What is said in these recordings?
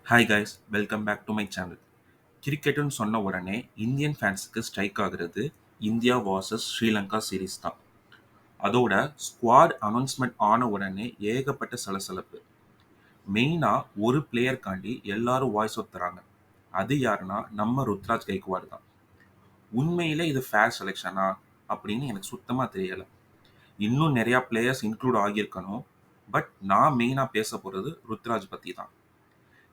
Hi guys, welcome back to my channel. கிரிக்கெட்டுன்னு சொன்ன உடனே இந்தியன் ஃபேன்ஸுக்கு ஸ்ட்ரைக் ஆகுறது இந்தியா வார்சஸ் ஸ்ரீலங்கா சீரீஸ் தான். அதோட ஸ்குவாட் அனௌன்ஸ்மெண்ட் ஆன உடனே ஏகப்பட்ட சலசலப்பு. மெயினாக ஒரு பிளேயருக்காண்டி எல்லாரும் வாய்ஸ் ஒத்துறாங்க. அது யாருன்னா நம்ம ருத்ராஜ் கைக்வாட் தான். உண்மையிலே இது ஃபேர் செலெக்ஷனா அப்படின்னு எனக்கு சுத்தமாக தெரியலை. இன்னும் நிறையா பிளேயர்ஸ் இன்க்ளூட் ஆகியிருக்கணும். பட் நான் மெயினாக பேச போகிறது ருத்ராஜ் பற்றி தான்.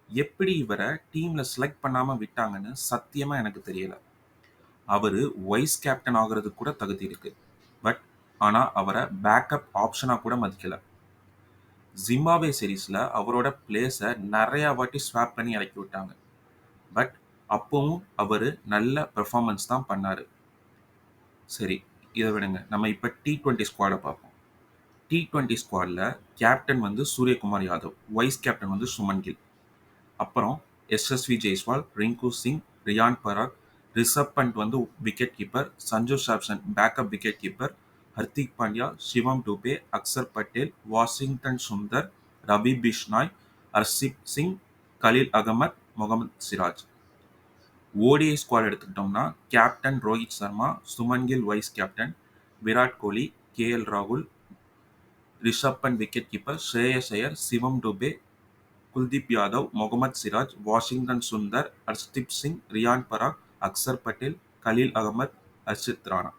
எப்படி இவரை டீம்ல செலக்ட் பண்ணாம விட்டாங்கன்னு சத்தியமா எனக்கு தெரியல. அவரு வைஸ் கேப்டன் ஆகுறதுக்கு கூட தகுதி இருக்கு. பட் ஆனா அவரை பேக்கப் ஆப்ஷனா கூட மதிக்கல. ஜிம்பாப்வே சீரீஸ்ல அவரோட பிளேஸை நிறைய வாட்டி ஸ்வாப் பண்ணி இறக்கி விட்டாங்க. பட் அப்பவும் அவரு நல்ல பெர்ஃபார்மன்ஸ் தான் பண்ணாரு. சரி, இதை விடுங்க. நம்ம இப்ப T20 ஸ்குவாடை பார்ப்போம். T20 ஸ்குவாட்ல கேப்டன் வந்து சூரியகுமார் யாதவ், வைஸ் கேப்டன் வந்து சுமன் கில். அப்புறம் எஸ்எஸ்வி ஜெய்ஸ்வால், ரிங்கு சிங், ரியான் பராக், ரிஷப் பண்ட் வந்து wicket keeper, Sanju Samson backup wicket keeper, Hardik Pandya, Shivam Dube, Axar Patel, Washington Sundar, Ravi Bishnoi, Arshdeep Singh, Khaleel Ahmed, Mohammed Siraj. ODI squad எடுத்துக்கிட்டோம்னா captain Rohit Sharma, Shubman Gill vice captain, Virat Kohli, KL ராகுல், Rishabh Pant wicket keeper, Shreyas Iyer, Shivam Dube, Kuldeep Yadav, Mohammed Siraj, Washington Sundar, Arshdeep Singh, Riyan Parag, Axar Patel, Khaleel Ahmed, Harshit Rana.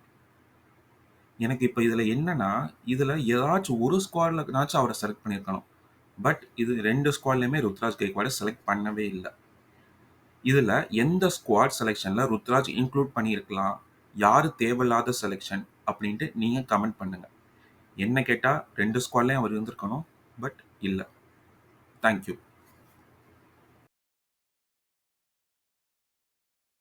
எனக்கு இப்போ இதில் என்னன்னா, இதில் ஏதாச்சும் ஒரு ஸ்குவாட்லனாச்சும் அவரை செலக்ட் பண்ணியிருக்கணும். பட் இது ரெண்டு ஸ்குவாட்லையுமே ருத்ராஜ் கைக்வாடை செலக்ட் பண்ணவே இல்லை. இதில் எந்த ஸ்குவாட் செலெக்ஷனில் ருத்ராஜ் இன்க்ளூட் பண்ணியிருக்கலாம், யார் தேவையில்லாத செலெக்ஷன் அப்படின்ட்டு நீங்கள் கமெண்ட் பண்ணுங்கள். என்ன கேட்டால் ரெண்டு ஸ்குவாட்லேயும் அவர் இருந்திருக்கணும். பட் இல்லை. தேங்க்யூ.